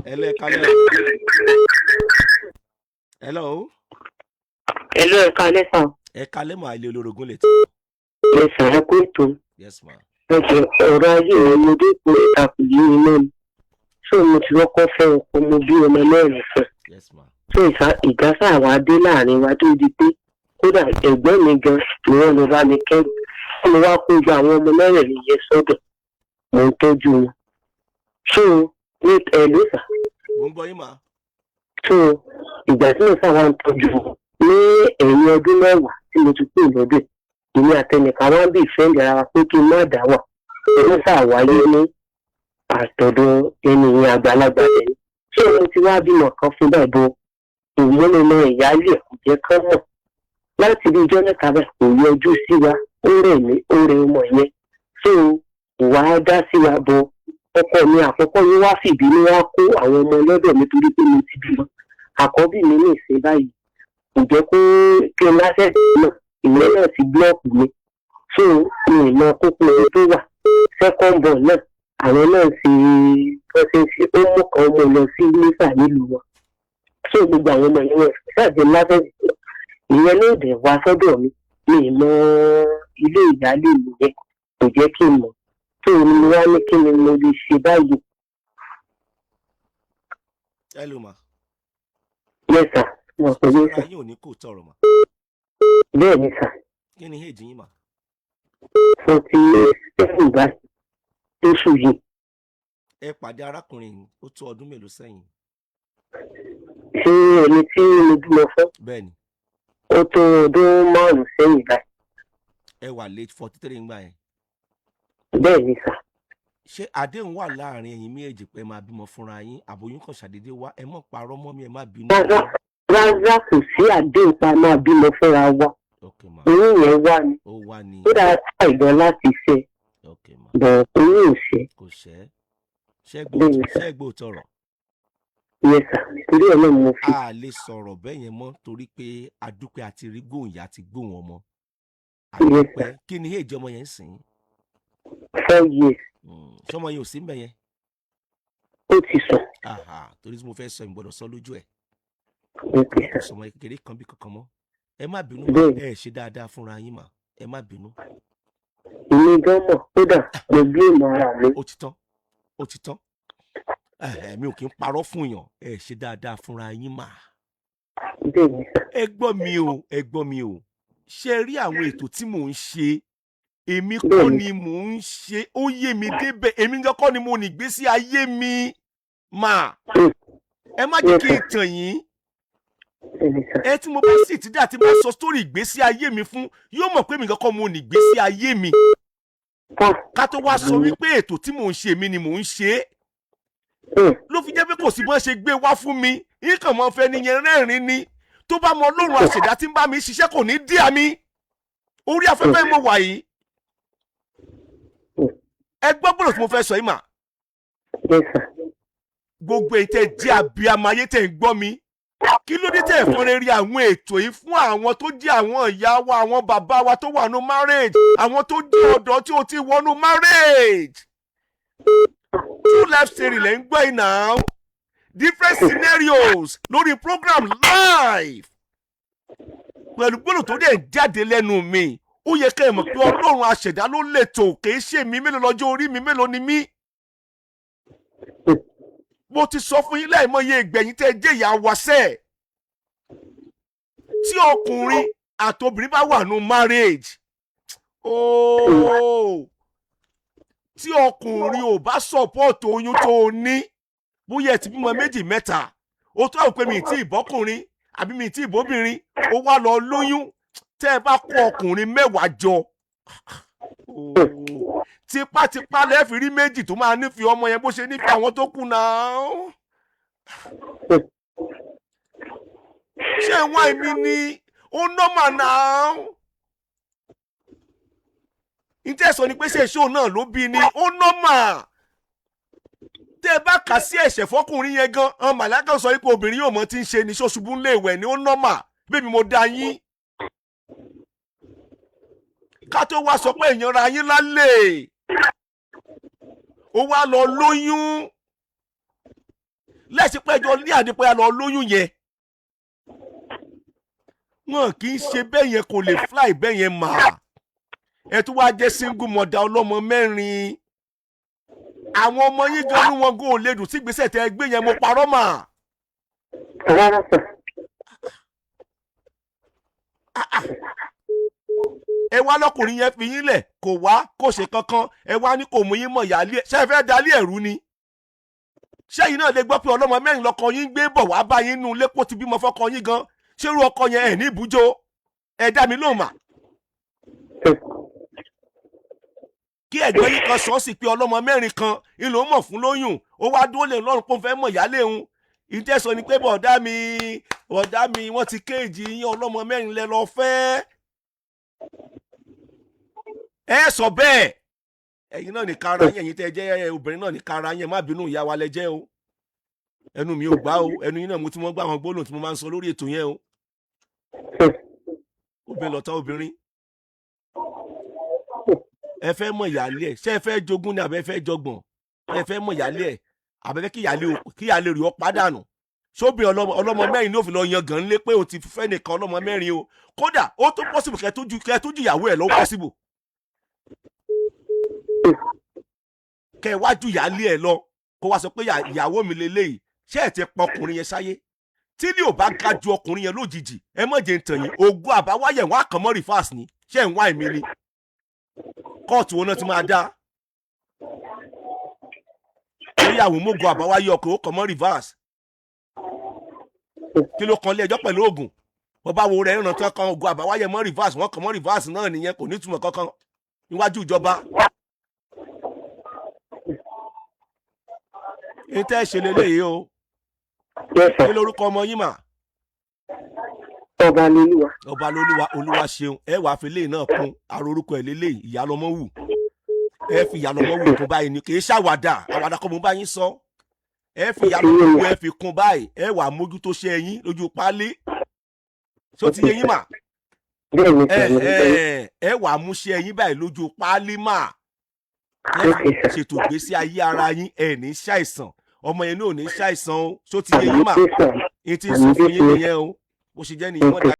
Hello, ẹ kálẹ́. Hello. Hello, ẹ kálẹ́ sà. Ẹ kálẹ́ mọ̀ ilé olórogún lè tó. Ẹ sà ẹ kú ètò. Yes ma. Ẹ jẹ́ ọ̀rọ̀ ayé mi mo dé ipò ìtàkùn yìí ni náà ni. Ṣé mo ti kọ́kọ́ fẹ́ ọkọ mo bí ọmọ mẹ́rin fún? Yes ma. Ṣé ìdásá wa dé láàrin wa tó di pé kódà ẹ̀gbọ́n mi gan ni wọ́n lọ bá mi kẹ́rù. Wọ́n wá kó gba àwọn ọmọ mẹ́rin yẹn sọ́dọ̀. Mo ń tọ́jú wọn. Ṣé o ní ẹ̀lú sà? Mo ń gbọ́ yín ma. Ṣé o ìgbà tí mo sábà ń tọ́jú wọn ní ẹ̀yìn ọdún mẹ́wàá tí mo ti kú lọ́dún ìní àtẹnìkan wá ń bí ìfẹ́ǹdì ara wa pé kí n má dá wà ó ṣàwáyé ní àtọ̀dọ̀ ènìyàn àgbàlagbà lẹ́yìn ṣé mo ti wá bímọ kan fún bẹ́ẹ̀ bo ìmúlẹ̀mọ ìyáálé kò jẹ́ kán mọ̀ láti bí ijọ́ mẹ́ta bẹ́ẹ̀ kò yọjú sí wa ó rẹ̀ mí ó rẹ̀ ọmọ yẹn ṣé o ìwà á dá sí wa bọ ọkọ mi àkọ́kọ́ yín wá fìbínú wá kó àwọn ọmọ lọ́dọ̀ mi torí pé mo ti bímọ àkọ́bí mi ní ìsìn báyìí kò jẹ́ kí n lásẹ̀ náà ìwé náà ti búlọ́ọ̀kù mi so mi ì mọ kókó ohun tó wà second born náà àwọn náà ṣe ó mú kan ọmọ lọ sí nísà nílùú wọn so gbogbo àwọn ọmọ yẹn wọn ṣáàjẹ lásẹ̀ ìyẹn ló dẹ̀ wá sọ́dọ̀ mi mi ì mọ ilé ìyáálé mi yẹn kò jẹ́ kí n mọ̀ so mi wá ní kí ni mo lè ṣe báyìí. Hello ma. Yes sir. Mo pè ní sà. Ayé ò ní kò tọrọ ma. Bẹ́ẹ̀ ni sà. Kí ni èjì yín ma? 47 báyìí oṣù yìí. Ẹ pàdé arákùnrin ó tó ọdún mélòó sẹ́yìn? Ṣé ẹni tí mo bímọ fún? Bẹ́ẹ̀ni. Ó tó ọdún 5 sẹ́yìn báyìí. Ẹ wà late 43 ńgbà yẹn. Bẹ́ẹ̀ ni sà. Ṣé àdéhùn wà láàrin ẹ̀yin méjèèjì pé máa bímọ fúnra yín àbóyún kan ṣàdédé wá ẹ mọ̀ parọ́ mọ́ mi ẹ má bínú. Rárá kò sí àdéhùn pa máa bímọ fúnra wa. Okay ma. Oyún yẹn wá ni. Ó wá ní. Ó dára sí àìgbọ́n láti ṣe. Okay ma. Bọ̀ oyún ò ṣe. Kò ṣẹ́. Ṣẹ́gbó tọrọ. Yes sà. Torí ẹ̀ náà mo fi. A lè sọ̀rọ̀ bẹ́ẹ̀ yẹn mọ́ torí pé adúpẹ́ àti rí gbòòyà àti gbòòwọ̀n ọmọ. Adúpẹ́ kí ni èjì ọmọ yẹn ń sìn? 4 years. Ṣọmọ yẹn ò sí mbẹ yẹn? Ó ti sùn. Torí tí mo fẹ́ sọ ìgbọ́dọ̀ sọ lójú ẹ̀. Okay sà. Sọmọ kékeré kan bí kankan mọ́. Ẹ má bínú ẹ ṣe dáadáa fúnra yín mà ẹ má bínú. Èmi gan mọ̀ kódà mo gbé ìmọ̀ ara mi. Ó ti tán. Mi ò kí ń parọ́ fún yàn ẹ ṣe dáadáa fúnra yín mà. Bẹ́ẹ̀ ni sà. Ẹ gbọ́ mi o. Ṣé rí àwọn ètò tí mò ń ṣe? Èmi kọ́ ni mò ń ṣe ó yé mi débẹ̀ èmi gan kọ́ ni mo ní ìgbésí ayé mi mà. Ẹ má jẹ́ kí n tàn yín. Ẹ tí mo bá sì ti dá tí mo sọ sórí ìgbésí ayé mi fún yóò mọ̀ pé mi gan kọ́ mo ní ìgbésí ayé mi. Ká tó wá sọ wípé ètò tí mò ń ṣe mi ni mò ń ṣe. Ló fi jẹ́ pé kò sí bọ́n ṣe gbé wá fún mi nǹkan mọ́ fẹ́ nìyẹn rẹ́rìn ni tó bá mọ Ọlọ́run àṣẹ̀dá tí ń bá mi ṣiṣẹ́ kò ní dí àmì orí afẹ́fẹ́ mo wà yìí. Ẹ gbọ́ gbọ́dọ̀ tí mo fẹ́ sọ yìí mà. Gbogbo èyí tẹ́ jẹ́ abiyamọ ayé tẹ́ ń gbọ́ mi kí ló dé tẹ́ fọ́n rere àwọn ètò yìí fún àwọn tó jẹ́ àwọn ìyá wa àwọn bàbá wa tó wà nù marriage àwọn tó jẹ́ ọ̀dọ́ tí ó ti wọnú marriage. Two life story lẹ́ ń gbọ́ yìí now different scenarios lórí program live pẹ̀lú gbọ́dọ̀ tó dẹ̀ jáde lẹ́nu mi. Ó yẹ kẹ́ ẹ mọ̀ pé Ọlọ́run àṣẹ̀dá ló lètò kìí ṣe mi mélòó lọ́jọ́ orí mi mélòó ni mí. Mo ti sọ fún yín láìmọye ìgbẹ̀yìn tẹ́ jẹ́ ìyá wa sẹ́. Tí ọkùnrin àtobìnrin bá wà nù marriage tí ọkùnrin ò bá support oyún tó o ní bóyá ẹ ti bímọ méjì mẹ́ta ó tó àwọn pé mi ì tí ì bọ́kùnrin àbí mi ì tí ì bóbìnrin ó wá lọ lóyún tẹ́ ẹ bá kó ọkùnrin 10 jọ tipátipá lẹ́ẹ̀fì rí méjì tó máa nífẹ̀ẹ́ ọmọ yẹn bó ṣe nífẹ̀ẹ́ àwọn tó kù náà. Ṣé wọ́n èmi ni ó nọ́mà náà? Ìtẹ̀sọ̀ ni pé ṣé ṣó náà ló bí ni ó nọ́mà. Tẹ́ ẹ bá kà sí ẹ̀ṣẹ̀ fọkùnrin yẹn gan an màláìka sọ pé obìnrin yóò mọ tí ń ṣe ní ṣoṣubú ńlẹ̀ ìwẹ̀ ni ó nọ́mà bébí mo dá yín. Ká tó wá sọ pé èèyàn ra yín lálẹ́ ó wá lọ lóyún láìsí péjọ ní àdìpẹ́yà lọ lóyún yẹn wọn kì í ṣe bẹ́ẹ̀ yẹn kò lè fly bẹ́ẹ̀ yẹn mà ẹ tún wá jẹ́ single mother ọlọ́mọ 4 àwọn ọmọ yín gan ní wọn gò lè dùn sí gbèsè tẹ gbé yẹn mo parọ́ mà. rárá sà. ẹ wá lọkùnrin yẹn fi yín lẹ̀ kò wá kò ṣe kankan ẹ wá ní kò mú yín mọ̀ yálé ẹ ṣé ẹ fẹ́ dalé ẹ̀rú ni ṣẹ́yìn náà lè gbọ́ pé ọlọ́mọ 4 lọkọ yín gbé bọ̀ wá bá yín nù lẹ́pọ̀ tí bímọ fọ́kọ yín gan ṣérú ọkọ yẹn ẹ̀ ní ìbújó ẹ dá mi lóhùn mà. kí ẹ̀gbọ́n yín kan sọ sí pé ọlọ́mọ 4 kan ìlò mọ̀ fún lóyún ó wá dúró lè lọ́rùn pé ó fẹ́ mọ̀ yálé òun ìtẹ́sọ ni pé bọ̀dá mi wọ́n ti kéèjì yín ọlọ́mọ 4 lẹ lọ fẹ́ ẹ sọ bẹ́ẹ̀ ẹ̀yin náà ní kára yín ẹ̀yin tẹ́ jẹ́ obìnrin náà ní kára yín má bínú ìyá wa lẹ jẹ́ o ẹnu mi ò gbá o ẹnu yín náà mo ti mọ́ gbá àwọn gbólóhùn tí mo máa ń sọ lórí ètò yẹn o obìnrin lọ́tà obìnrin ẹ fẹ́ mọ̀ ìyálé ẹ̀ ṣé ẹ fẹ́ jogún ni àbẹ́ fẹ́ jọgbọ̀n ẹ fẹ́ mọ̀ ìyálé ẹ̀ àbẹ́ kí ìyálé rí ọ pàdánù sóbì ọlọ́mọ 4 ní òfin lọ yan gan lé pé o ti fẹ́ nìkan ọlọ́mọ 4 o kódà ó tó pọ́sibù kẹ́ tó ju ìyàwó ẹ̀ lọ́wọ́ pọ́sibù kẹ́ wá ju ìyálé ẹ̀ lọ kó wá sọ pé ìyàwó mi lélẹ́yìí ṣé ẹ̀ ti pọ ọkùnrin yẹn sáyé tí ní ò bá ga ju ọkùnrin yẹn lójijì ẹ mọ̀ jẹ́ ntàn yín ògùn àbáwáyẹ̀ wọn àkànmọ́ rìfáàsì ni ṣé ẹ̀ ń wá èmi ni kóòtù wọn náà ti máa dá níyàwó mógun àbáwáyé ọkọ̀ ó kàn mọ́ rìfáàsì kí ló kan lé ẹjọ́ pẹ̀lú oògùn wọ́n bá wo rẹ̀ ìrántí kan ògùn àbáwáyé mọ́ rìfáàsì wọ́n kàn mọ́ rìfáàsì náà nìyẹn kò ní túmọ̀ kankan níwájú ìjọba. èyí tẹ́ ẹ ṣe lélẹ́yìí o kí lórúkọ ọmọ yín mà. ọba lolúwa. ọba lolúwa olúwa ṣeun ẹ wàá fi léyìn náà kún arorúkọ ẹ lélẹ́yìí ìyálọ́mọ wù ẹ fi ìyálọ́mọ wù kún báyìí ni kì í ṣàwàdà àwàdà kọ́ mo bá yín sọ ẹ fi ìyálọ́mọ wù ẹ fi kún báyìí ẹ wàá mójútó ṣe ẹyin lójú páálí tó ti yẹ yín mà ẹ wàá mú ṣe ẹyin báyìí lójú páálí mà ṣètò ìgbésí ayé ara yín ẹ ní ṣàìsàn ọmọ yẹn náà ò ní ṣàìsàn o tó ti yẹ yín mà ètí sọ fún yín nìyẹn o bó ṣe jẹ́ nìyẹn wọ́n dá.